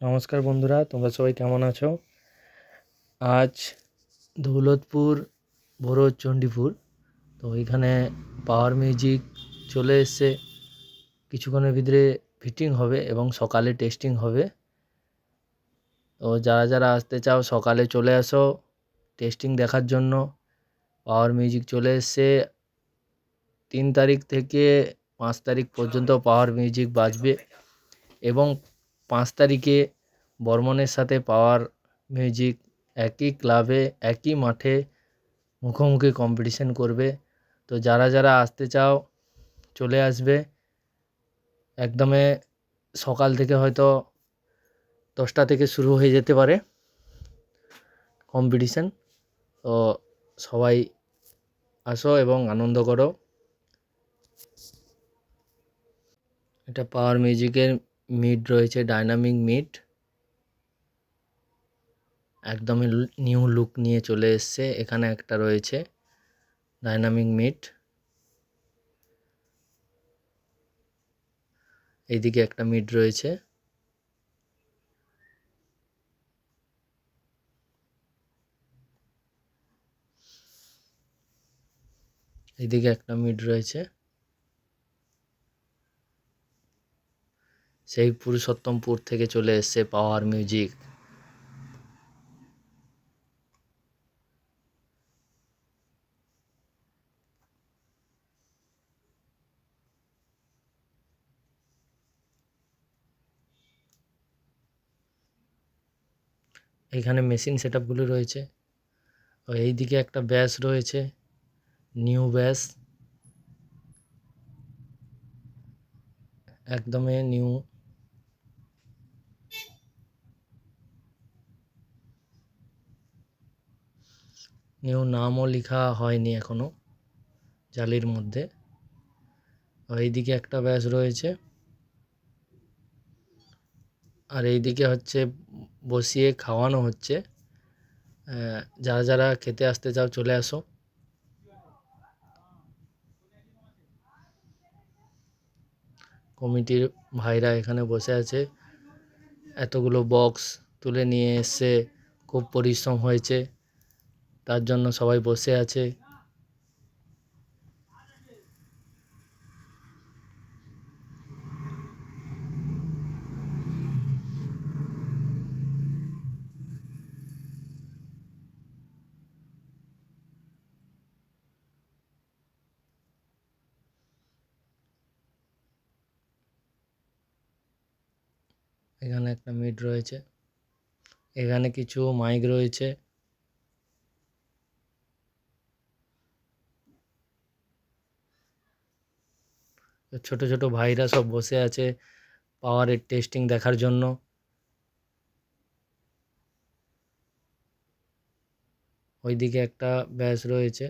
নমস্কার বন্ধুরা, তোমরা সবাই কেমন আছো? আজ দৌলতপুর বড় চণ্ডীপুর, তো এখানে পাওয়ার মিউজিক চলে এসছে। কিছুক্ষণের ভিতরে ফিটিং হবে এবং সকালে টেস্টিং হবে। তো যারা যারা আসতে চাও সকালে চলে আসো টেস্টিং দেখার জন্য। পাওয়ার মিউজিক চলে এসছে। 3 তারিখ থেকে 5 তারিখ পর্যন্ত পাওয়ার মিউজিক বাজবে এবং 5 তারিখে বর্মনের সাথে পাওয়ার মিউজিক একই ক্লাবে একই মাঠে মুখোমুখি কম্পিটিশন করবে। তো যারা যারা আসতে চাও চলে আসবে। একদমে সকাল থেকে হয়তো 10টা থেকে শুরু হয়ে যেতে পারে কম্পিটিশন। তো সবাই আসো এবং আনন্দ করো। এটা পাওয়ার মিউজিকের মিড রয়েছে, ডাইনামিক মিড, একদমই নিউ লুক নিয়ে চলে এসছে। এখানে একটা রয়েছে ডাইনামিক মিড, এইদিকে একটা মিড রয়েছে। এইদিকে একটা মিড রয়েছে। সেই পুরুষোত্তমপুর থেকে চলে এসছে পাওয়ার মিউজিক। এখানে মেশিন সেটআপগুলো রয়েছে। ও এইদিকে একটা ব্যাস রয়েছে, নিউ ব্যাস, একদমই নিউ। নিউ নামও লেখা হয়নি এখনো জালির মধ্যে। এইদিকে একটা ব্যাস রয়েছে, আর এইদিকে হচ্ছে বসিয়ে খাওয়ানো হচ্ছে। যারা যারা খেতে আসতে চাও চলে আসো। কমিটির ভাইরা এখানে বসে আছে, এতগুলো বক্স তুলে নিয়ে এসে খুব পরিশ্রম হয়েছে, তার জন্য সবাই বসে আছে। এখানে একটা মিড রয়েছে, এখানে কিছু মাইক রয়েছে। ছোট ছোট ভাইরা সব বসে আছে পাওয়ারের টেস্টিং দেখার জন্য। ওইদিকে একটা ব্যাস রয়েছে।